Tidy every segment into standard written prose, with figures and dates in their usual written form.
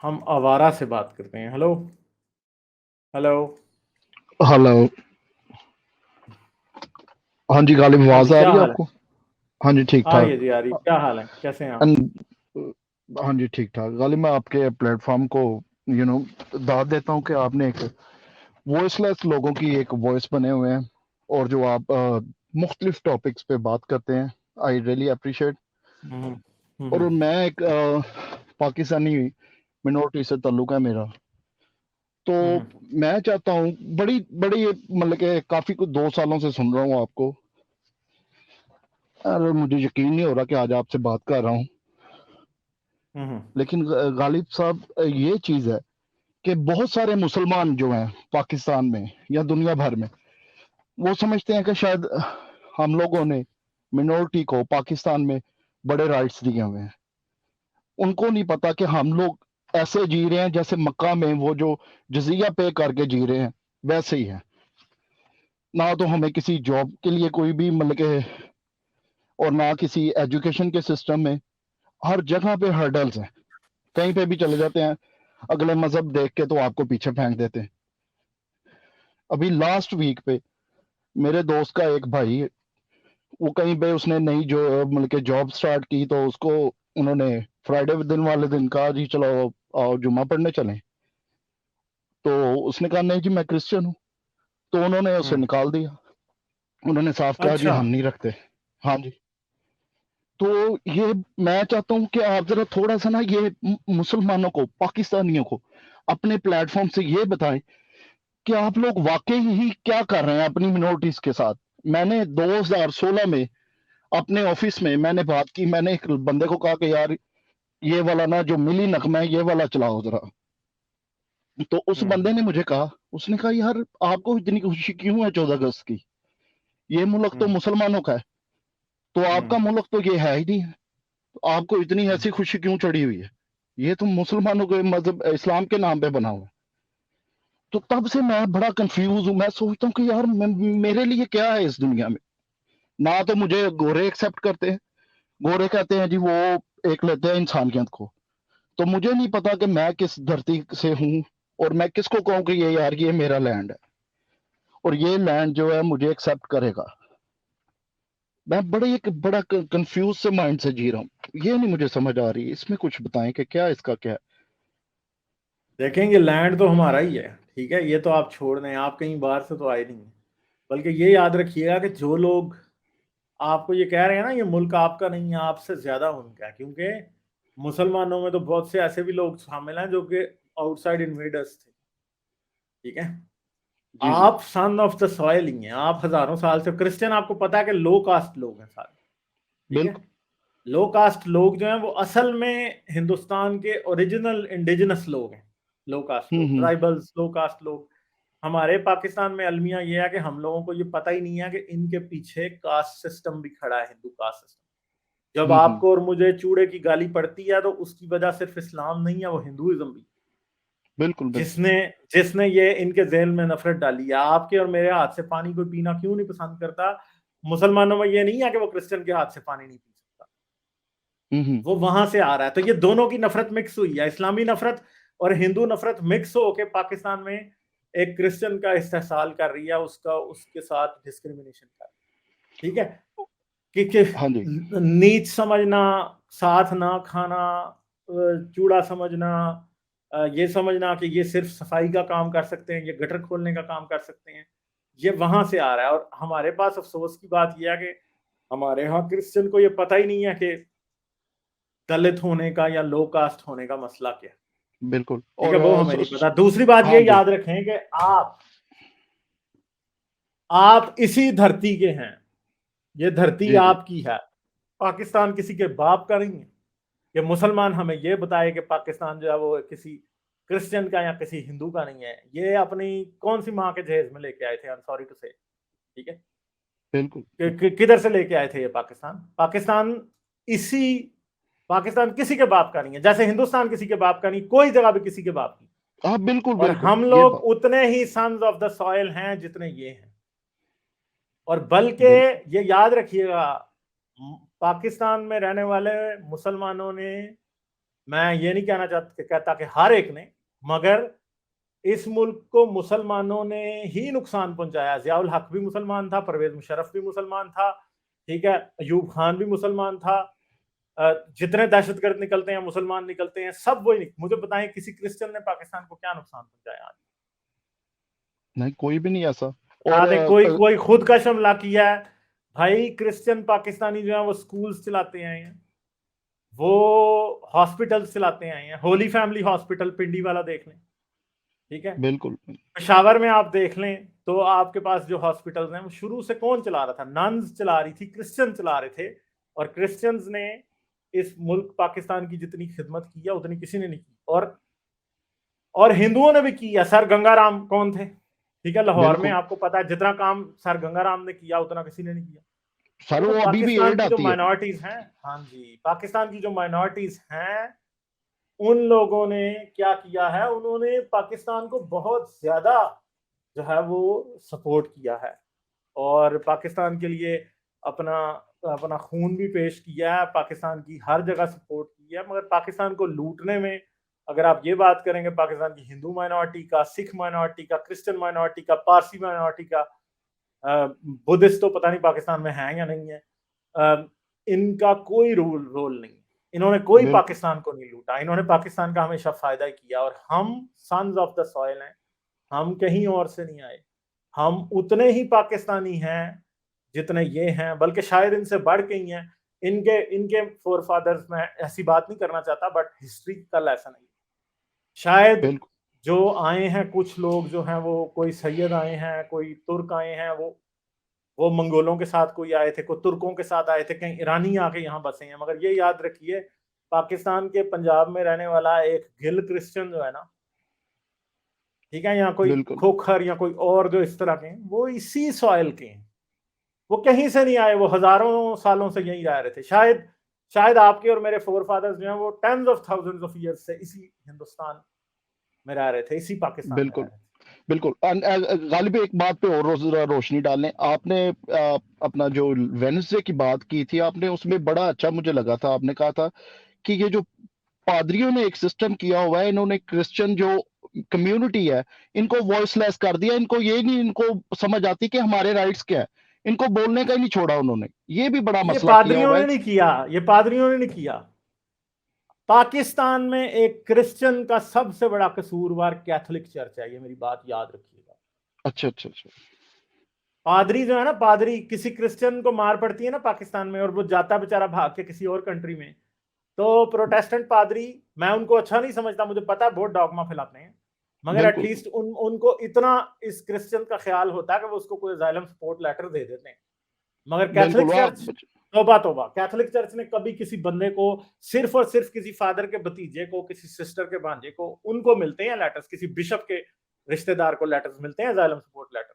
हम आवारा से बात करते हैं। Hello hello. हेलो। हाँ जी, गालिब हाँ आवाज़ जी, आ क्या रही है हाल है? आपको? हाँ जी, आ रही ठीक-ठाक। है जी, आ रही है। क्या हाल है, कैसे हैं आप? अन हाँ जी, ठीक-ठाक। गालिब, मैं आपके प्लेटफ़ॉर्म को यू नो दाद देता हूँ कि आपने एक वॉइसलेस लोगों की एक वॉइस बने हुए हैं और जो आप मुख्तलिफ टॉपिक्स पे बात करते हैं, आई रियली एप्रिशिएट। हम्म और हम्म मैं एक पाकिस्तानी मिनॉरिटी से ताल्लुक़ है मेरा। तो हम्म मैं चाहता हूँ बड़ी बड़ी मतलब कि काफ़ी कुछ 2 सालों से सुन रहा हूँ आपको और मुझे यकीन नहीं हो रहा कि आज आपसे बात कर रहा हूँ। हम्म लेकिन गालिब साहब, ये चीज़ है कि बहुत सारे मुसलमान जो हैं पाकिस्तान में या दुनिया भर में, वो समझते हैं कि शायद हम लोगों ने मिनॉरिटी को पाकिस्तान में बड़े राइट्स दिए हुए हैं। उनको नहीं पता कि हम लोग ऐसे जी रहे हैं जैसे मक्का में वो जो जजिया पे करके जी रहे हैं, वैसे ही है। ना तो हमें किसी जॉब के लिए कोई भी मतलब कि, और ना किसी एजुकेशन के सिस्टम में। हर जगह पे हर्डल्स हैं। कहीं पे भी चले जाते हैं, अगले मजहब देख के तो आपको पीछे फेंक देते हैं। अभी लास्ट वीक पे मेरे दोस्त का एक भाई, वो कहीं पे उसने नई जो मतलब कि जॉब स्टार्ट की, तो उसको उन्होंने फ्राइडे दिन वाले दिन कहा जी चलो आओ जुम्मा पढ़ने चलें। तो उसने कहा नहीं जी मैं क्रिश्चियन हूँ। तो उन्होंने उसे हम्म। निकाल दिया। उन्होंने साफ कहा जी अच्छा। हम नहीं रखते। हाँ जी। तो ये मैं चाहता हूँ कि आप जरा थोड़ा सा ना ये मुसलमानों को, पाकिस्तानियों को अपने प्लेटफॉर्म से ये बताएं कि आप लोग वाकई ही क्या कर रहे हैं अपनी मिनोरिटीज के साथ। मैंने 2016 में अपने ऑफिस में मैंने बात की। मैंने एक बंदे को कहा कि यार ये वाला ना जो मिली नगमा है ये वाला चलाओ जरा। तो उस बंदे हम्म ने मुझे कहा, उसने कहा यार आपको इतनी खुशी क्यों है 14 अगस्त की? ये मुल्क तो हम्म मुसलमानों का है। तो हम्म आपका मुल्क तो ये है ही नहीं है। तो आपको इतनी हम्म ऐसी खुशी क्यों चढ़ी हुई है? ये तो मुसलमानों के मजहब इस्लाम के नाम पे बना हुआ है। तो तब से मैं बड़ा कंफ्यूज हूँ। मैं सोचता हूँ कि यार मेरे लिए क्या है इस दुनिया में? ना तो मुझे गोरे एक्सेप्ट करते हैं। गोरे कहते हैं जी वो एक लेते हैं इंसानियत को। तो मुझे नहीं पता कि मैं किस धरती से हूँ और मैं किसको कहूँ कि ये यार ये मेरा लैंड है और ये लैंड जो है मुझे एक्सेप्ट करेगा। मैं बड़े एक बड़ा कंफ्यूज से माइंड से जी रहा हूँ। ये नहीं मुझे समझ आ रही। इसमें कुछ बताएं कि क्या इसका क्या है। देखेंगे, लैंड तो हमारा ही है, ठीक है। ये तो आप छोड़ दें, आप कहीं बाहर से तो आए नहीं हैं। बल्कि ये याद रखिएगा कि जो लोग आपको ये कह रहे हैं ना ये मुल्क आपका नहीं है, आपसे ज्यादा उनका है। क्योंकि मुसलमानों में तो बहुत से ऐसे भी लोग शामिल हैं जो कि आउटसाइड इन्वेडर्स थे, ठीक है। जी जी। आप सन ऑफ द सॉइल ही हैं, आप हजारों साल से क्रिश्चियन, आपको पता है कि लो कास्ट लोग हैं सारे, ठीक है। बिल्कुल। लो कास्ट लोग जो हैं वो असल में हिंदुस्तान के ओरिजिनल इंडिजिनस लोग हैं। लो कास्ट लोग, हम्म। ट्राइबल्स, लो कास्ट लोग। हमारे पाकिस्तान में अलमिया ये है कि हम लोगों को ये पता ही नहीं है कि इनके पीछे कास्ट सिस्टम भी खड़ा है, हिंदू कास्ट सिस्टम। जब हम्म। आपको और मुझे चूड़े की गाली पड़ती है तो उसकी वजह सिर्फ इस्लाम नहीं है, वो हिंदुइज्म भी, बिल्कुल बिल्कुल। जिसने जिसने ये इनके ज़हन में नफरत डाली है। आपके और मेरे हाथ से पानी कोई पीना क्यों नहीं पसंद करता? मुसलमानों में ये नहीं है कि वो क्रिश्चियन के हाथ से पानी नहीं पी सकता, हम्म। वो वहां से आ रहा है। तो ये दोनों की नफरत मिक्स हुई है, इस्लामी नफरत और हिंदू नफरत मिक्स होके पाकिस्तान में एक क्रिश्चियन का इस्तेहसाल कर रही है, उसका उसके साथ डिस्क्रिमिनेशन कर रही है, ठीक है। कि हाँ जी। नीच समझना, साथ ना खाना, चूड़ा समझना, ये समझना कि ये सिर्फ सफाई का काम कर सकते हैं, ये गटर खोलने का काम कर सकते हैं, ये वहां से आ रहा है। और हमारे पास अफसोस की बात यह है कि हमारे यहाँ क्रिश्चियन को ये पता ही नहीं है कि दलित होने का या लो कास्ट होने का मसला क्या है, बिल्कुल। ठीक है। और वो हमें नहीं पता। दूसरी बात हाँ ये जी। याद रखें कि आप इसी धरती के हैं, ये धरती जी जी। आपकी है। पाकिस्तान किसी के बाप का नहीं है। ये मुसलमान हमें ये बताए कि पाकिस्तान जो है वो किसी क्रिश्चियन का या किसी हिंदू का नहीं है, ये अपनी कौन सी माँ के जहेज में लेके आए थे, आई एम सॉरी टू से, ठीक है। बिल्कुल। किधर से लेके आए थे ये पाकिस्तान? पाकिस्तान इसी पाकिस्तान किसी के बाप का नहीं है, जैसे हिंदुस्तान किसी के बाप का नहीं, कोई जगह भी किसी के बाप की। हाँ बिल्कुल और बिल्कुल हम ये लोग बात। उतने ही सन्स ऑफ द सॉइल हैं जितने ये हैं। और बल्कि बिल्कुल। ये याद रखिएगा, पाकिस्तान में रहने वाले मुसलमानों ने मैं ये नहीं कहता कि हर एक ने, मगर इस मुल्क को मुसलमानों ने ही नुकसान पहुंचाया। जियाउल हक भी मुसलमान था, परवेज मुशर्रफ भी मुसलमान था, ठीक है, अयूब खान भी मुसलमान था, जितने दहशतगर्द निकलते हैं मुसलमान निकलते हैं, सब वही। मुझे बताएं किसी क्रिश्चियन ने पाकिस्तान को क्या नुकसान पहुंचाया आज? नहीं, कोई भी नहीं ऐसा। और हाँ, कोई कोई खुद का हमला किया है? भाई क्रिश्चियन पाकिस्तानी जो है वो स्कूल्स चलाते आए हैं, वो हॉस्पिटल चलाते आए हैं। होली फैमिली हॉस्पिटल पिंडी वाला देख लें, ठीक है, बिल्कुल पेशावर में आप देख लें तो आपके पास जो हॉस्पिटल्स हैं वो शुरू से कौन चला रहा था? नन्स चला रही थी, क्रिश्चियन चला रहे थे। और क्रिश्चियंस ने इस मुल्क पाकिस्तान की जितनी खिदमत की है उतनी किसी ने नहीं की। और हिंदुओं ने भी किया। सर गंगाराम कौन थे? ठीक है, लाहौर में बिल्कुल आपको पता है जितना काम सर गंगाराम ने किया उतना किसी ने नहीं किया। सर, तो वो अभी भी पाकिस्तान एड की जो आती है। माइनॉरिटीज हैं, हाँ जी, पाकिस्तान की जो माइनॉरिटीज हैं, उन लोगों ने क्या किया है? उन्होंने पाकिस्तान को बहुत ज्यादा जो है वो सपोर्ट किया है, और पाकिस्तान के लिए अपना अपना खून भी पेश किया है, पाकिस्तान की हर जगह सपोर्ट की है। मगर पाकिस्तान को लूटने में, अगर आप ये बात करेंगे पाकिस्तान की हिंदू माइनॉरिटी का, सिख माइनॉरिटी का, क्रिश्चियन माइनॉरिटी का, पारसी माइनॉरिटी का, बुद्धिस्ट तो पता नहीं पाकिस्तान में है या नहीं है, इनका कोई रोल नहीं। इन्होंने कोई बिल्कुल पाकिस्तान को नहीं लूटा, इन्होंने पाकिस्तान का हमेशा फायदा ही किया। और हम सन्स ऑफ द सॉइल हैं, हम कहीं और से नहीं आए, हम उतने ही पाकिस्तानी हैं जितने ये हैं, बल्कि शायद इनसे बढ़ के ही हैं। इनके इनके फोरफादर्स, में ऐसी बात नहीं करना चाहता, बट हिस्ट्रिकल ऐसा नहीं। शायद बिल्कुल जो आए हैं कुछ लोग जो हैं, वो कोई सैयद आए हैं, कोई तुर्क आए हैं, वो मंगोलों के साथ कोई आए थे, कोई तुर्कों के साथ आए थे, कहीं ईरानी आके यहाँ बसे हैं। मगर ये याद रखिए, पाकिस्तान के पंजाब में रहने वाला एक गिल क्रिश्चियन जो है ना, ठीक है, या कोई बिल्कुल खोखर या कोई और जो इस तरह के हैं, वो इसी सॉइल के हैं। वो कहीं से नहीं आए, वो हजारों सालों से यहीं रह रहे थे। शायद शायद आपके और मेरे फोर फादर्स जो हैं वो tens of thousands of years से इसी हिंदुस्तान में रह रहे थे, इसी पाकिस्तान में रह बिल्कुल रहे थे। बिल्कुल। गालिब, एक बात पे और रोशनी डालने, आपने अपना जो वेडनेसडे की बात की थी, आपने उसमें बड़ा अच्छा मुझे लगा था। आपने कहा था कि ये जो पादरियों ने एक सिस्टम किया हुआ है, इन्होंने क्रिश्चियन जो कम्युनिटी है इनको वॉइसलेस कर दिया। इनको ये नहीं, इनको समझ आती कि हमारे राइट्स क्या है, इनको बोलने का ही नहीं छोड़ा उन्होंने। ये भी बड़ा ये मसला किया पादरियों हुआ ने है। नहीं किया, ये पादरियों ने नहीं किया। पाकिस्तान में एक क्रिश्चियन का सबसे बड़ा कसूरवार कैथोलिक चर्च है, ये मेरी बात याद रखिएगा। अच्छा अच्छा अच्छा। पादरी जो है ना, पादरी, किसी क्रिश्चियन को मार पड़ती है ना पाकिस्तान में, और वो जाता बेचारा भाग के किसी और कंट्री में, तो प्रोटेस्टेंट पादरी, मैं उनको अच्छा नहीं समझता, मुझे पता है बहुत डॉगमा फैलाते हैं, मगर बिल्कुल एटलीस्ट उनको इतना इस क्रिश्चियन का ख्याल होता है कि वो उसको कोई असाइलम सपोर्ट लेटर दे देते हैं। मगर बिल्कुल। कैथोलिक चर्च, वाह। तौबा तौबा, कैथोलिक चर्च ने कभी किसी बंदे को, सिर्फ और सिर्फ किसी फादर के भतीजे को, किसी सिस्टर के भांजे को, उनको मिलते हैं लेटर्स, किसी बिशप के रिश्तेदार को लेटर्स मिलते हैं, असाइलम सपोर्ट लेटर।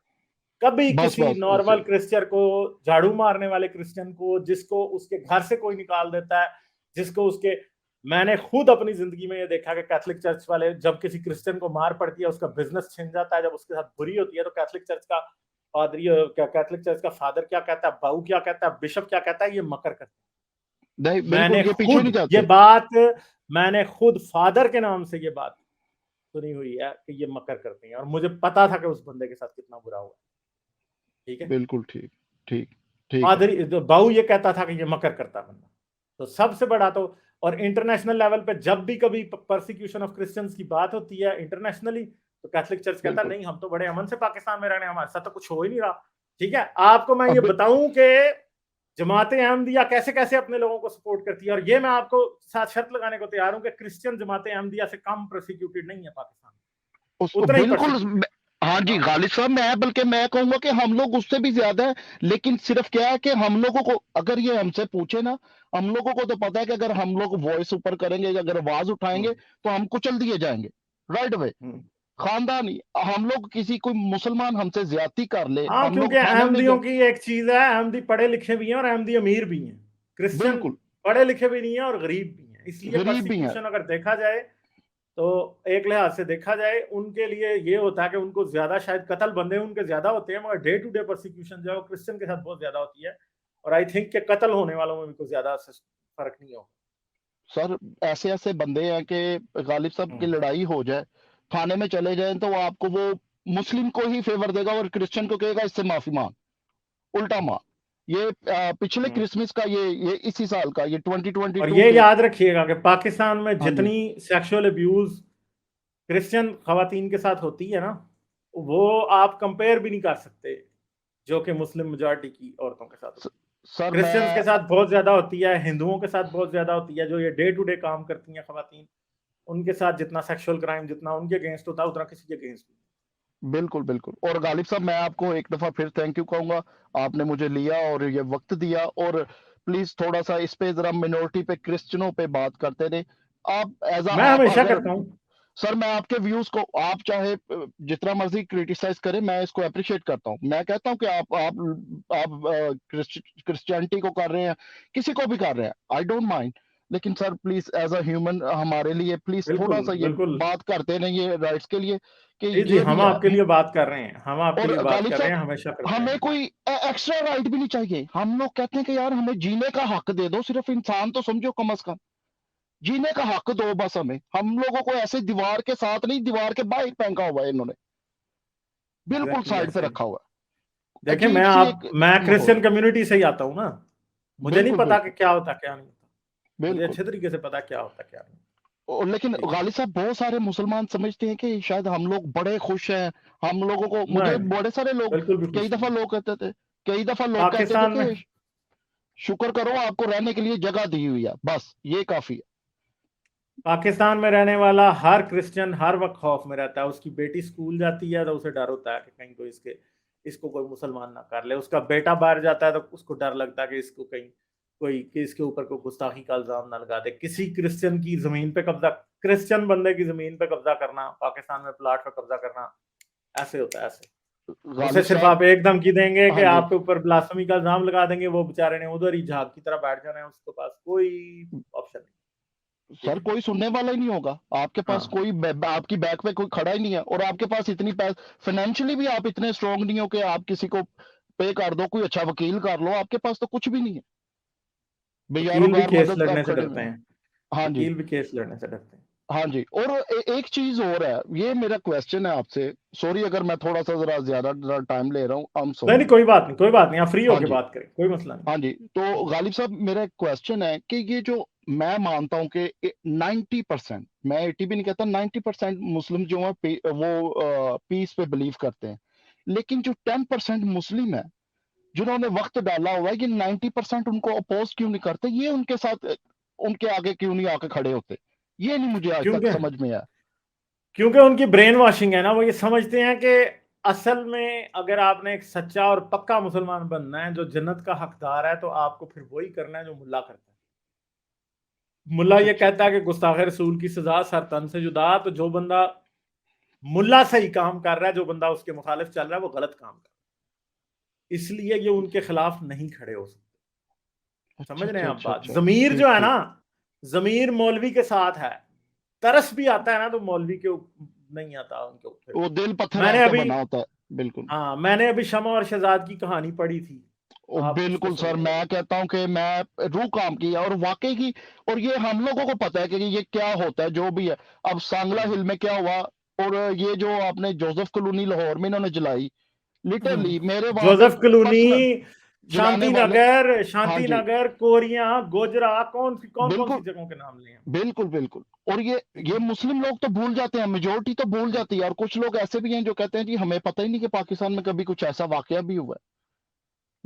कभी बस किसी बस ऐसे नॉर्मल ही। क्रिश्चियन को, झाड़ू मारने वाले क्रिश्चियन को, जिसको उसके घर से कोई निकाल देता है, जिसको उसके, मैंने खुद अपनी जिंदगी में ये देखा कि कैथोलिक चर्च वाले, जब किसी क्रिश्चियन को मार पड़ती है, उसका बिजनेस छिन जाता है, जब उसके साथ बुरी होती है, तो कैथोलिक चर्च का पादरी, कैथोलिक चर्च का फादर क्या कहता है, बाऊ क्या कहता है, बिशप क्या कहता है, ये मकर करता नहीं, है। बिल्कुल ये पीछे नहीं जाते। मैंने खुद फादर के नाम से ये बात सुनी हुई है कि ये मकर करते हैं, और मुझे पता था कि उस बंदे के साथ कितना बुरा हुआ। ठीक है, बिल्कुल ठीक ठीक ठीक है। पादरी बाऊ ये कहता था कि ये मकर करता बंदा। तो सबसे बड़ा तो, और इंटरनेशनल लेवल पे जब भी कभी परसिक्यूशन ऑफ क्रिश्चियंस की बात होती है इंटरनेशनली, तो कैथोलिक चर्च कहता है बिल्कुल। नहीं, हम तो बड़े अमन से पाकिस्तान में रहने, हमारे साथ तो कुछ हो ही नहीं रहा। ठीक है, आपको मैं ये अब बताऊं कि जमाते अहमदिया कैसे कैसे अपने लोगों को सपोर्ट करती है, और ये मैं आपको साथ शर्त लगाने को तैयार हूं कि क्रिश्चियन जमाते अहमदिया से कम प्रोसिक्यूटेड नहीं है पाकिस्तान में, उसको उतना ही बिल्कुल प्रोसिक्यूटेड। हाँ जी, हाँ, गालिब साहब, मैं बल्कि मैं कहूंगा कि हम लोग उससे भी ज्यादा है। लेकिन सिर्फ क्या है कि हम लोगों को, अगर ये हमसे पूछे ना, हम लोगों को तो पता है कि अगर हम लोग वॉइस ऊपर करेंगे, अगर आवाज उठाएंगे, तो हम कुचल दिए जाएंगे राइट वे। हम्म। खानदानी, हम लोग किसी कोई मुसलमान हमसे ज्यादती कर ले, हाँ, हम क्योंकि लोग थाने में अहमदियों जा। की एक चीज है, अहमदी पढ़े लिखे भी हैं और अहमदी अमीर भी हैं। क्रिश्चियन बिल्कुल। पढ़े लिखे भी नहीं है और गरीब भी हैं, इसलिए गरीब भी हैं। परसिक्यूशन अगर देखा जाए, तो एक लिहाज से देखा जाए उनके लिए ये होता है कि उनको ज्यादा शायद कत्ल बंदे उनके ज्यादा होते हैं, मगर डे टू डे परसिक्यूशन जो है वो क्रिश्चियन के साथ बहुत ज्यादा होती है। और आई थिंक कि कत्ल होने वालों में भी कोई ज्यादा फर्क नहीं होगा। सर ऐसे ऐसे बंदे हैं कि गालिब साहब की लड़ाई हो जाए, थाने में चले जाए, तो आपको वो मुस्लिम को ही फेवर देगा और क्रिश्चियन को कहेगा इससे माफी मांग, उल्टा मार। ये पिछले क्रिसमस का, ये इसी साल का, ये और 2022 ये के। याद रखिएगा कि पाकिस्तान में हाँ जी जितनी सेक्सुअल अब्यूज क्रिश्चियन खवातीन के साथ होती है ना, वो आप कंपेयर भी नहीं कर सकते जो कि मुस्लिम मेजॉरिटी की औरतों के साथ होती है। सर क्रिश्चियंस के मैं साथ बहुत ज्यादा होती है, हिंदुओं के साथ बहुत ज्यादा होती है, जो ये डे टू डे काम करती हैं खवातीन, उनके साथ जितना सेक्सुअल क्राइम जितना उनके अगेंस्ट होता है उतना किसी के अगेंस्ट नहीं। बिल्कुल बिल्कुल। और गालिब साहब मैं आपको एक दफा फिर थैंक यू कहूंगा, आपने मुझे लिया और ये वक्त दिया। और प्लीज थोड़ा सा इस पे जरा मिनोरिटी पे, क्रिश्चियनों पे बात करते रहे। आप एज मैं आप हमेशा अगर, करता हूँ। सर मैं आपके व्यूज को, आप चाहे जितना मर्जी क्रिटिसाइज करें, मैं इसको अप्रिशिएट करता हूँ। मैं कहता हूँ कि आप क्रिश्चियनिटी को कर रहे हैं, किसी को भी कर रहे हैं, आई डोंट माइंड। लेकिन sir please as a human हमारे लिए प्लीज थोड़ा बिल्कुल सा ये बिल्कुल। बात करते रहिए राइट्स के लिए, कि जी जी, ये भी हम है। आपके लिए बात कर रहे हैं, हम आपके और लिए बात गालिब कर रहे साहब, हैं, हमेशा करते हमें रहेंगे। कोई एक्स्ट्रा राइट भी नहीं चाहिए। हम लोग कहते हैं कि यार हमें जीने का हक दे दो, सिर्फ इंसान तो समझो कम से कम, जीने का हक दो बस हमें। हम लोगों को ऐसे दीवार के साथ नहीं, दीवार के बाहर फेंका हुआ है इन्होंने, बिल्कुल एग्जैक्टली साइड पे ऐसे ही। रखा हुआ है। देखिए अजीब सी एक मैं माहौल क्रिश्चियन है। कम्युनिटी से ही आता हूँ ना, मुझे नहीं बिल्कुल पता कि बिल्कुल क्या होता क्या नहीं होता, मुझे बिल्कुल। अच्छे तरीके से पता क्या होता क्या नहीं। और लेकिन ठीक है। गालिब साहब बहुत सारे मुसलमान समझते हैं कि शायद हम लोग बड़े खुश हैं, हम लोगों को, मुझे नहीं नहीं, बड़े सारे लोग, बिल्कुल भी कई खुश दफा नहीं। लोग कहते थे, कई दफा लोग कहते थे पाकिस्तान में कि शुक्र करो आपको रहने के लिए जगह दी हुई है, बस ये काफी है। पाकिस्तान में रहने वाला हर क्रिश्चियन हर वक्त खौफ में रहता है। उसकी बेटी स्कूल जाती है तो उसे डर होता है कि कहीं कोई इसको कोई मुसलमान ना कर ले। उसका बेटा बाहर जाता है तो उसको डर लगता है कि इसको कहीं कोई कि इसके ऊपर कोई गुस्ताखी का इल्जाम ना लगा दे। किसी क्रिश्चियन की जमीन पे कब्जा, क्रिश्चियन बंदे की जमीन पे कब्जा करना, पाकिस्तान में प्लाट पे कब्जा करना, ऐसे होता है ऐसे। उसे गालिब सिर्फ साहब, आप एक धमकी देंगे कि हाँ जी, आपके ऊपर ब्लास्फेमी का इल्जाम लगा देंगे, वो बेचारे ने उधर ही झाग की तरह बैठ जाना है, उसके पास कोई ऑप्शन नहीं। ठीक सर है। कोई सुनने वाला ही नहीं होगा, आपके पास हाँ, कोई आपकी बैक पे कोई खड़ा ही नहीं है, और आपके पास इतनी फाइनेंशियली भी आप इतने स्ट्रांग नहीं हो कि आप किसी को पे कर दो, कोई अच्छा वकील कर लो, आपके पास तो कुछ भी नहीं है, बेयारो वकील भी गार केस मदद आप लड़ने से खड़े डरते में। हैं। हाँ जी, वकील भी केस लड़ने से डरते हैं। हाँ जी। और एक चीज और है, ये मेरा क्वेश्चन है आपसे, सॉरी अगर मैं थोड़ा सा जरा ज्यादा टाइम ले रहा हूँ, आई एम नहीं सॉरी। नहीं, कोई बात नहीं, कोई बात नहीं, आप फ्री हाँ होके जी, बात करें, कोई मसला नहीं। हाँ जी। तो गालिब साहब मेरा एक क्वेश्चन है कि ये जो, मैं मानता हूं कि 90%, मैं 80 भी नहीं कहता, 90% मुस्लिम जो है वो पीस पे बिलीव करते हैं। लेकिन जो 10% मुस्लिम है जिन्होंने वक्त डाला हुआ है, ये 90% उनको अपोज क्यों नहीं करते, ये उनके साथ, उनके आगे क्यों नहीं आके खड़े होते, ये नहीं मुझे आज तक क्योंकि समझ में आया। क्योंकि उनकी ब्रेन वॉशिंग है ना, वो ये समझते हैं कि असल में अगर आपने एक सच्चा और पक्का मुसलमान बनना है जो जन्नत का हकदार है, तो आपको फिर वही करना है जो मुल्ला करता है। मुल्ला अच्छा ये अच्छा कहता है कि गुस्ताखे रसूल की सजा सर तन से जुदा, तो जो बंदा मुल्ला सही काम कर रहा है, जो बंदा उसके मुखालिफ चल रहा है, वो गलत काम कर रहा है, इसलिए ये उनके खिलाफ नहीं खड़े हो सकते। अच्छा समझ रहे अच्छा हैं आप अच्छा बात? अच्छा। जमीर ठीक जो है ठीक। ना, जमीर मौलवी के साथ है। तरस भी आता है ना तो मौलवी के नहीं आता उनके ऊपर। वो दिल पत्थर मैंने आपका अभी बना होता है। बिल्कुल। हाँ, मैंने अभी शमा और शहजाद की कहानी पढ़ी थी, ओ आप उसको बिल्कुल सर, सुनिएगा मैं जरूर। कहता हूं कि मैं रूह काम की है और वाकई की, और ये हम लोगों को पता है कि ये क्या होता है जो भी है। अब सांगला हिल में क्या हुआ, और ये जो आपने जोसेफ कॉलोनी लाहौर में इन्होंने जलाई, लिटरली मेरे वहां पे जोसेफ कॉलोनी, पर्सनल जलाने वाले। हाँ जी, शांति नगर, कोरिया, गोजरा, कौन सी बिल्कुल जगहों के नाम लिए हैं। बिल्कुल बिल्कुल। और ठीक ये है। मुस्लिम लोग तो भूल जाते हैं, मेजोरिटी तो भूल जाती है, और कुछ लोग ऐसे भी हैं जो कहते हैं जी हमें पता ही नहीं कि पाकिस्तान में कभी कुछ ऐसा वाकया भी हुआ है,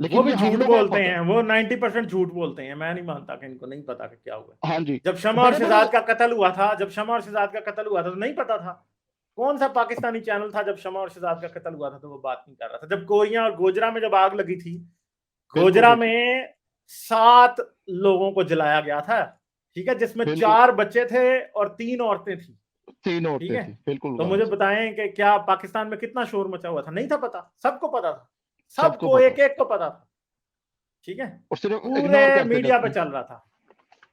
वो लेकिन भी ये हम झूठ लोगों को बोलते पता है। हैं, वो 90% झूठ बोलते हैं। मैं नहीं मानता कि इनको नहीं पता कि क्या हुआ है। हाँ जी, जब शमा और बड़े बड़े, शहजाद का कत्ल हुआ था, तो नहीं पता था। कौन सा पाकिस्तानी चैनल था जब शमा और शहजाद का कत्ल हुआ था तो वो बात नहीं कर रहा था। जब कोरिया और गोजरा में जब आग लगी थी, बिल्कुल गोजरा बिल्कुल में 7 लोगों को जलाया गया था। ठीक है, जिसमें बिल्कुल। 4 बच्चे थे और 3 औरतें थी। 3 ठीक औरतें है। थी, बिल्कुल तो गालिब मुझे साहब। बताएं कि क्या पाकिस्तान में कितना शोर मचा हुआ था? नहीं था पता, सबको पता था, सबको सबको पता एक था, एक को पता था। ठीक है। और सिर्फ पूरे इग्नोर करते थे मीडिया पे अपने। चल रहा था।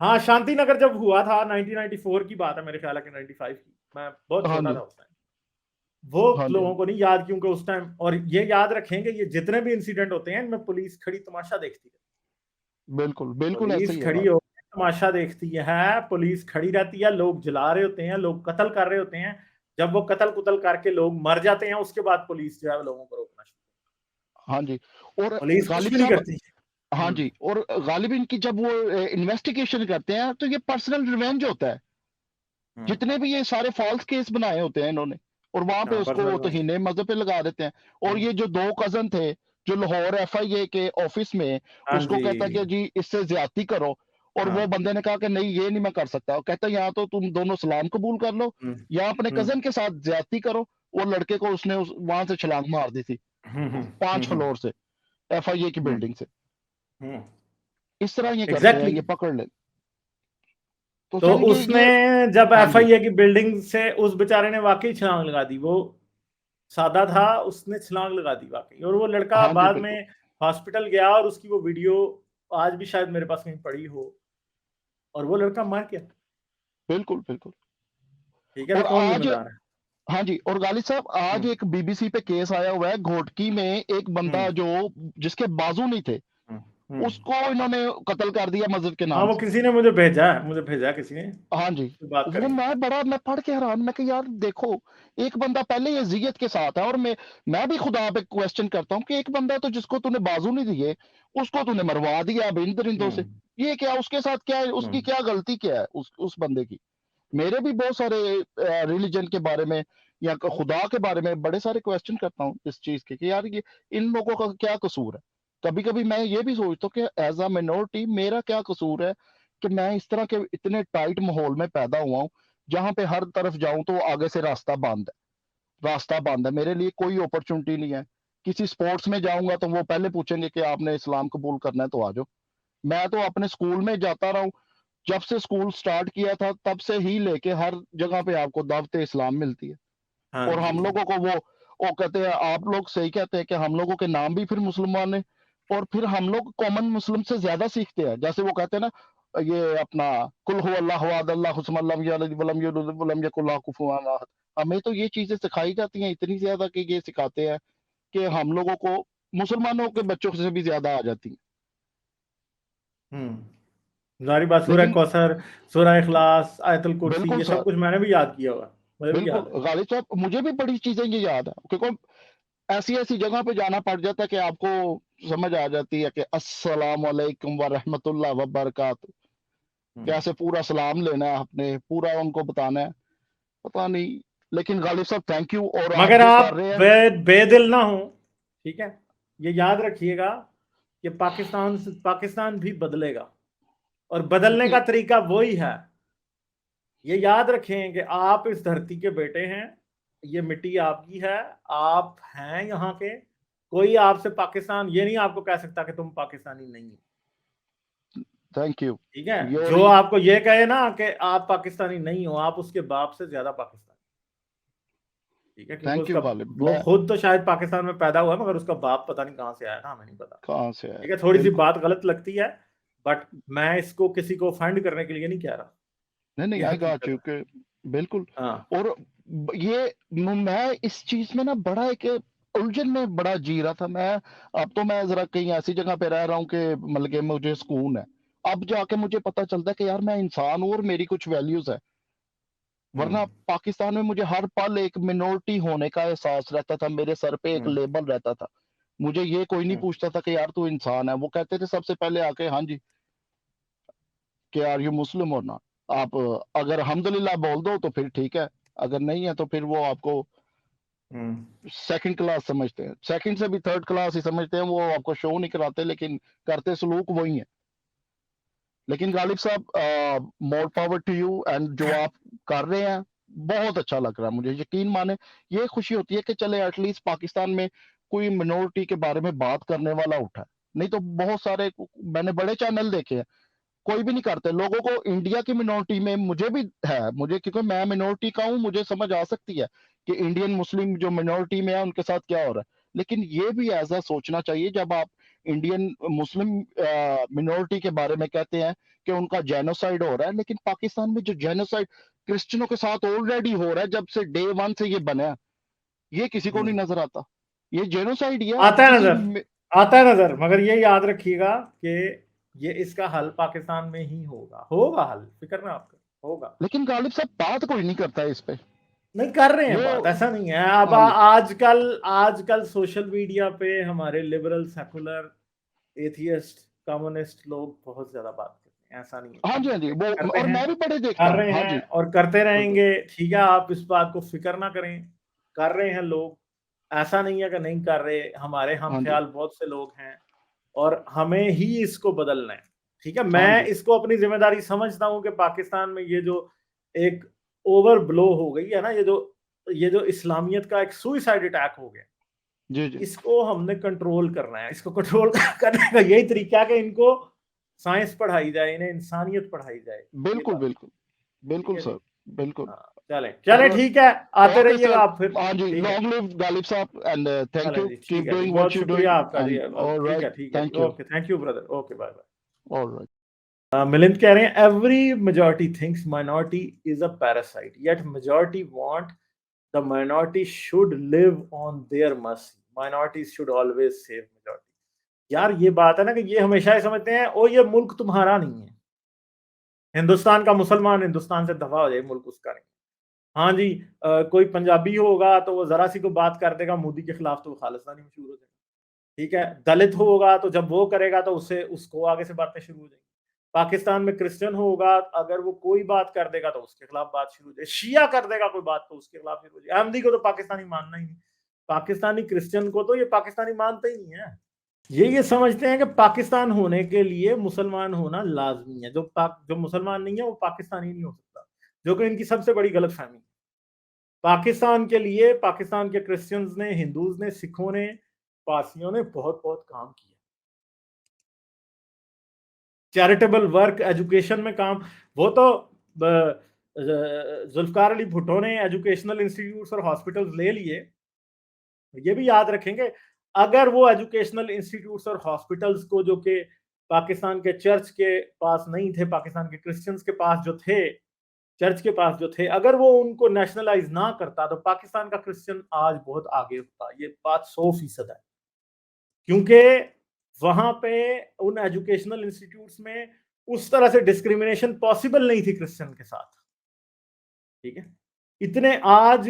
हाँ, शांति नगर जब हुआ था 1994 की बात है, मेरे ख्याल है कि 95 की, मैं बहुत हाँ छोटा जी, था उस टाइम। वो हाँ जी, हाँ लोगों जी। को नहीं याद क्योंकि उस टाइम, और ये याद रखेंगे, ये जितने भी इंसिडेंट होते हैं इनमें पुलिस खड़ी तमाशा देखती है। बिल्कुल बिल्कुल ऐसे पुलिस ही है खड़ी बात। हो तमाशा देखती है, पुलिस खड़ी रहती है, लोग जला रहे होते हैं, लोग कत्ल कर रहे होते हैं। जब वो कत्ल कुतल करके लोग मर जाते हैं, उसके बाद पुलिस जो है लोगों को रोकना शुरू। हाँ जी। और पुलिस कुछ गालिब भी नहीं साहब, करती। हाँ जी, और गालिब इनकी जब वो इन्वेस्टिगेशन करते हैं तो ये पर्सनल रिवेंज होता है। जितने भी ये सारे फॉल्स केस बनाए होते हैं इन्होंने, और वहां पे हाँ, पर्सनल उसको तहीने मजहब पे लगा देते हैं। और ये जो 2 कज़न थे, जो लाहौर एफआईए के ऑफिस में हाँ उसको कहता है जी। कि जी इससे ज्यादती करो, और वो हाँ। बंदे ने कहा कि नहीं ये नहीं मैं कर सकता। वो कहता है या तो तुम दोनों सलाम कबूल कर लो, हुँ, या अपने हुँ, कज़न के साथ ज्यादती करो। वो लड़के को उसने वहां से छलांग मार दी थी, हुँ, हुँ, 5 हुँ, हुँ, फ्लोर से, एफआईए की हुँ, बिल्डिंग से। हुँ। इस तरह ये करते हैं, एग्ज़ैक्टली। ये पकड़ ले। तो तो सर उसने ये जब हाँ जी, एफआईए की बिल्डिंग से उस बेचारे ने वाक़ई छलांग लगा दी। वो सादा था, उसने छलांग लगा दी वाक़ई, और वो लड़का हाँ जी, बाद बिल्कुल, में हॉस्पिटल गया और उसकी वो वीडियो आज भी शायद मेरे पास कहीं पड़ी हो, और वो लड़का मर गया। बिल्कुल, बिल्कुल। ठीक है, तो और कौन आज ज़िम्मेदार है? हाँ जी, और गालिब साहब आज हुँ, एक बीबीसी पे केस आया हुआ है, घोटकी में एक हुँ, बंदा जो जिसके बाजू नहीं थे, हुँ, हुँ। उसको इन्होंने कत्ल कर दिया मस्जिद के हाँ, नाम वो से। किसी ने मुझे भेजा है किसी ने, हाँ जी, फिर बात वो करेंगे। मैं पढ़ के हैरान, मैं कहा यार देखो, एक बंदा पहले ये ज़िय्यत के साथ है, और मैं भी खुदा पे क्वेश्चन करता हूँ कि एक बंदा तो जिसको तूने बाजू नहीं दिए, उसको तूने मरवा दिया अब इन दरिंदों से। हुँ, ये क्या उसके साथ क्या है, हुँ, उसकी क्या गलती क्या है उस बंदे की? मेरे भी बहुत सारे रिलीजन के बारे में या खुदा के बारे में बड़े सारे क्वेश्चन करता हूँ इस चीज के कि यार ये इन लोगों का क्या कसूर है। कभी कभी मैं ये भी सोचता हूँ कि एज अ मिनोरिटी मेरा क्या कसूर है कि मैं इस तरह के इतने टाइट माहौल में पैदा हुआ हूँ, जहाँ पे हर तरफ जाऊं तो आगे से रास्ता बंद है, मेरे लिए कोई अपॉर्चुनिटी नहीं है। किसी स्पोर्ट्स में जाऊंगा तो वो पहले पूछेंगे कि आपने इस्लाम कबूल करना है तो आ जाओ। मैं तो अपने स्कूल में जाता रहा हूँ, जब से स्कूल स्टार्ट किया था तब से ही लेके हर जगह पे आपको दावत इस्लाम मिलती है। हाँ और हम जी। लोगों को वो कहते हैं, आप लोग सही कहते हैं कि हम लोगों के नाम भी फिर मुसलमान है, और फिर हम लोग कॉमन मुस्लिम से ज्यादा सीखते हैं। जैसे वो कहते हैं ना, ये अपना कुल हु अल्लाहु अहद अल्लाहु समद लम यलिद वलम यूलद वलम यकुल लहु कुफुवन अहद। हमें तो ये चीजें सिखाई जाती हैं इतनी ज्यादा कि ये सिखाते हैं कि हम लोगों को मुसलमानों के बच्चों से भी ज्यादा आ जाती है। ज़ाहिर बात, सूरह लेकिन कौसर, सूरह इखलास, आयतुल कुर्सी, बिल्कुल ये सब सर, कुछ मैंने भी याद किया हुआ है। मुझे भी बिल्कुल याद है। गालिब साहब, मुझे भी बड़ी चीजें ये याद है, क्योंकि ऐसी ऐसी जगह पे जाना पड़ जाता है कि आपको समझ आ जाती है कि अस्सलाम वालेकुम व रहमतुल्लाह व बरकातहू, हुँ। कैसे पूरा सलाम लेना है, आपने पूरा उनको बताना है। पता नहीं, लेकिन गालिब साहब थैंक यू, और आप मगर जो आप कर रहे हैं। बेदिल ना हो, ठीक है? ये याद रखिएगा कि पाकिस्तान भी बदलेगा, और बदलने का तरीका वही है। ये याद रखें कि आप इस धरती के बेटे हैं, ये मिट्टी आपकी है, आप हैं यहाँ के। कोई आपसे पाकिस्तान ये नहीं आपको कह सकता कि तुम पाकिस्तानी नहीं हो। Thank you. ठीक है? योर जो आपको ये कहे ना कि आप पाकिस्तानी नहीं हो, आप उसके बाप से ज्यादा पाकिस्तानी। ठीक है? क्योंकि थैंक उसका यू गालिब, वो मैं खुद तो शायद पाकिस्तान में पैदा हुआ है, मगर उसका बाप पता नहीं कहाँ से आया था, हमें नहीं पता। कहाँ से ठीक है? आया, थोड़ी सी बिल्कुल। बात गलत लगती है, बट मैं इसको किसी को ऑफेंड करने के लिए नहीं कह रहा। नहीं नहीं, ये आई गॉट हकीकत यू है। के, बिल्कुल। हाँ। और ये मैं इस चीज में ना बड़ा एक उलझन में बड़ा जी रहा था मैं। अब तो मैं जरा कहीं ऐसी जगह पे रह रहा हूँ कि मतलब कि मुझे सुकून है। अब जाके मुझे पता चलता है कि यार मैं इंसान हूँ और मेरी कुछ वैल्यूज है। हम्म। वरना पाकिस्तान में मुझे हर पल एक मिनोरिटी होने का एहसास रहता था, मेरे सर पे एक हम्म। लेबल रहता था। मुझे ये कोई नहीं हम्म। पूछता था कि यार तू इंसान है, वो कहते थे सबसे पहले आके हाँ जी कि आर यू मुस्लिम और नॉट। आप अगर अल्हम्दुलिल्लाह बोल दो तो फिर ठीक है, अगर नहीं है तो फिर वो आपको हम्म। सेकंड क्लास समझते हैं, सेकंड से भी थर्ड क्लास ही समझते हैं। वो आपको शो नहीं कराते, लेकिन करते सलूक वही है। लेकिन Ghalib sahab more power to you, and जो आप कर रहे हैं बहुत अच्छा लग रहा है मुझे। यकीन माने, ये खुशी होती है कि चले एटलीस्ट पाकिस्तान में कोई मिनोरिटी के बारे में बात करने वाला उठा है। नहीं तो बहुत सारे मैंने बड़े चैनल देखे हैं, कोई भी नहीं करते। लोगों को इंडिया की मिनोरिटी में मुझे भी है, मुझे क्योंकि मैं मिनोरिटी का हूं, मुझे समझ आ सकती है कि इंडियन मुस्लिम जो मिनोरिटी में है उनके साथ क्या हो रहा है। लेकिन ये भी ऐसा सोचना चाहिए, जब आप इंडियन मुस्लिम मिनोरिटी के बारे में कहते हैं कि उनका जेनोसाइड हो रहा है, लेकिन पाकिस्तान में जो जेनोसाइड क्रिश्चियनों के साथ ऑलरेडी हो रहा है जब से डे वन से ये बना है, ये किसी को नहीं हम्म। नजर आता। ये जेनोसाइड ही है। आप आता है किसी नजर, आता है नजर, मगर ये याद रखिएगा कि ये इसका हल पाकिस्तान में ही होगा हल, फिक्र ना आप करो, होगा। लेकिन गालिब साहब बात कोई नहीं करता है इस पे। नहीं कर रहे हैं जो बात, ऐसा नहीं है। अब हाँ आजकल सोशल मीडिया पे हमारे लिबरल, सेकुलर, एथियस्ट, कम्युनिस्ट लोग बहुत ज्यादा बात करते हैं, ऐसा नहीं है, हाँ करते जी, हैं, वो करते और हैं, मैं भी बड़े देखता कर हूँ। रहे हाँ हैं जी, और करते बिल्कुल। रहेंगे, ठीक है। आप इस बात को फिक्र ना करें, कर रहे हैं लोग, ऐसा नहीं है कि नहीं कर रहे। हमारे हम हाँ जी, ख्याल बहुत से लोग हैं और हमें ही इसको बदलना है, ठीक है। हाँ मैं जी, इसको अपनी जिम्मेदारी समझता हूं कि पाकिस्तान में ये जो एक ओवर ब्लो हो गई है ना, ये जो इस्लामियत का एक सुइसाइड अटैक हो गया, जी, जी। इसको हमने कंट्रोल करना है। इसको कंट्रोल करने का यही तरीका है कि इनको साइंस पढ़ाई जाए, इन्हें इंसानियत पढ़ाई जाए, ये बिल्कुल, बात, बिल्कुल। ठीक बिल्कुल है सर, जी। बिल्कुल। हाँ, चले और ठीक है, आते ओके रहिएगा सर, आप फिर, हाँ जी, ठीक है। Long live Ghalib Sahab and thank चलें यू, जी, कीप ठीक है जी, डूइंग बहुत व्हाट यू शुक्रिया डूइंग आपका जी। एंड ऑलराइट, ठीक है जी, thank you, okay, thank you brother, okay, bye bye. Alright. Milind कह रहे हैं every majority thinks minority is a parasite yet majority want the minority should live on their mercy, minorities should always save majority. यार ये बात है ना कि ये हमेशा ही समझते हैं ओ ये मुल्क तुम्हारा नहीं है, हिंदुस्तान का मुसलमान हिंदुस्तान से दफा हो जाए, मुल्क उसका नहीं। हाँ जी, कोई पंजाबी होगा तो वो जरा सी को बात कर देगा मोदी के खिलाफ तो वो खालिस्तानी मशहूर हो जाएगा, ठीक है। दलित होगा तो जब वो करेगा तो उससे उसको आगे से बातें शुरू हो जाएंगी। पाकिस्तान में क्रिश्चियन होगा, अगर वो कोई बात कर देगा तो उसके खिलाफ बात शुरू हो जाएगी। शिया कर देगा कोई बात तो उसके खिलाफ शुरू हो जाएगी। अहमदी को तो पाकिस्तानी मानना ही नहीं, पाकिस्तानी क्रिश्चियन को तो ये पाकिस्तानी मानते ही नहीं है। ये समझते हैं कि पाकिस्तान होने के लिए मुसलमान होना लाजमी है, जो मुसलमान नहीं है वो पाकिस्तानी नहीं हो सकता, जो कि इनकी सबसे बड़ी गलतफहमी है। पाकिस्तान के लिए पाकिस्तान के क्रिश्चियंस ने, हिंदूज ने, सिखों ने, पारसियों ने बहुत बहुत काम किया, चैरिटेबल वर्क, एजुकेशन में काम। वो तो जुल्फकार अली भुट्टो ने एजुकेशनल इंस्टीट्यूट्स और हॉस्पिटल्स ले लिए। ये भी याद रखेंगे, अगर वो एजुकेशनल इंस्टीट्यूट्स और हॉस्पिटल्स को, जो कि पाकिस्तान के चर्च के पास नहीं थे, पाकिस्तान के क्रिश्चियंस के पास जो थे, चर्च के पास जो थे, अगर वो उनको नेशनलाइज ना करता तो पाकिस्तान का क्रिश्चियन आज बहुत आगे होता। ये बात 100% है, क्योंकि वहां पे उन एजुकेशनल इंस्टीट्यूट्स में उस तरह से डिस्क्रिमिनेशन पॉसिबल नहीं थी क्रिश्चियन के साथ, ठीक है। इतने आज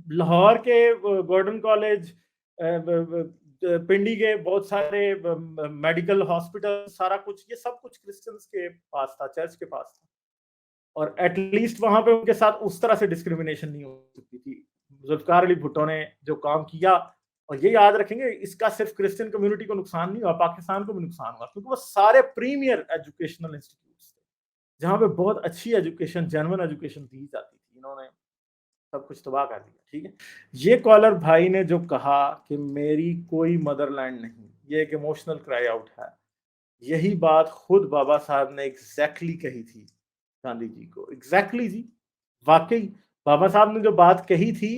लाहौर के गॉर्डन कॉलेज, पिंडी के बहुत सारे मेडिकल हॉस्पिटल, सारा कुछ, ये सब कुछ क्रिश्चियंस के पास था, चर्च के पास था, और एटलीस्ट वहां पे उनके साथ उस तरह से डिस्क्रिमिनेशन नहीं हो सकती थी। जुल्फकार अली भुट्टो ने जो काम किया, और ये याद रखेंगे, इसका सिर्फ क्रिश्चियन कम्युनिटी को नुकसान नहीं हुआ, पाकिस्तान को भी नुकसान हुआ, क्योंकि वो सारे प्रीमियर एजुकेशनल इंस्टीट्यूट्स थे जहां पे बहुत अच्छी एजुकेशन, जेन्युइन एजुकेशन दी जाती थी। इन्होंने सब कुछ तबाह कर दिया, ठीक है। ये कॉलर भाई ने जो कहा कि मेरी कोई मदरलैंड नहीं, ये एक इमोशनल क्राई आउट है, यही बात खुद बाबा साहब ने एग्जैक्टली कही थी गांधी जी को। एग्जैक्टली जी, वाकई बाबा साहब ने जो बात कही थी,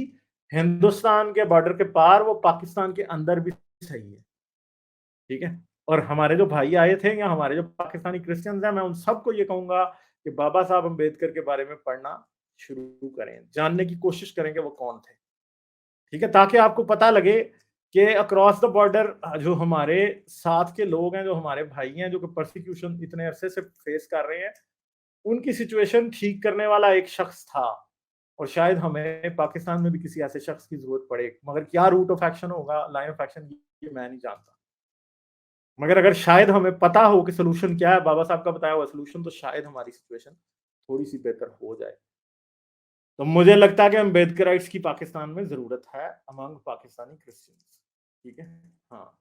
हिंदुस्तान के बॉर्डर के पार, वो पाकिस्तान के अंदर भी सही है, ठीक है। और हमारे जो भाई आए थे, या हमारे जो पाकिस्तानी क्रिश्चियंस हैं, मैं उन सबको ये कहूंगा कि बाबा साहब अम्बेडकर के बारे में पढ़ना शुरू करें, जानने की कोशिश करें कि वो कौन थे, ठीक है, ताकि आपको पता लगे कि अक्रॉस द बॉर्डर जो हमारे साथ के लोग हैं, जो हमारे भाई हैं, जो कि परसिक्यूशन इतने अरसे से फेस कर रहे हैं, उनकी सिचुएशन ठीक करने वाला एक शख्स था। और शायद हमें पाकिस्तान में भी किसी ऐसे शख्स की जरूरत पड़े, मगर क्या रूट ऑफ एक्शन होगा, लाइन ऑफ एक्शन, ये मैं नहीं जानता। मगर अगर शायद हमें पता हो कि सोल्यूशन क्या है, बाबा साहब का बताया हुआ सोल्यूशन, तो शायद हमारी सिचुएशन थोड़ी सी बेहतर हो जाए। तो मुझे लगता है कि अम्बेडकराइट्स की पाकिस्तान में जरूरत है अमंग पाकिस्तानी क्रिश्चियंस, ठीक है। हाँ,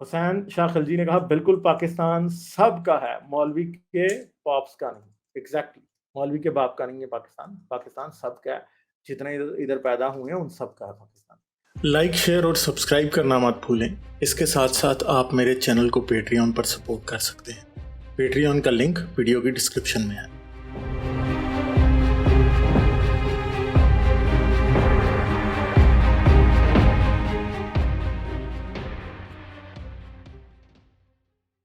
हुसैन शाह खिलजी ने कहा बिल्कुल पाकिस्तान सबका है, मौलवी के पॉप्स का नहीं। एग्जैक्टली, मौलवी के बाप का नहीं है पाकिस्तान, पाकिस्तान सबका है, जितने इधर पैदा हुए हैं उन सबका है पाकिस्तान। लाइक, शेयर और सब्सक्राइब करना मत भूलें। इसके साथ साथ आप मेरे चैनल को पेट्रियन पर सपोर्ट कर सकते हैं। पेट्रियन का लिंक वीडियो की डिस्क्रिप्शन में है।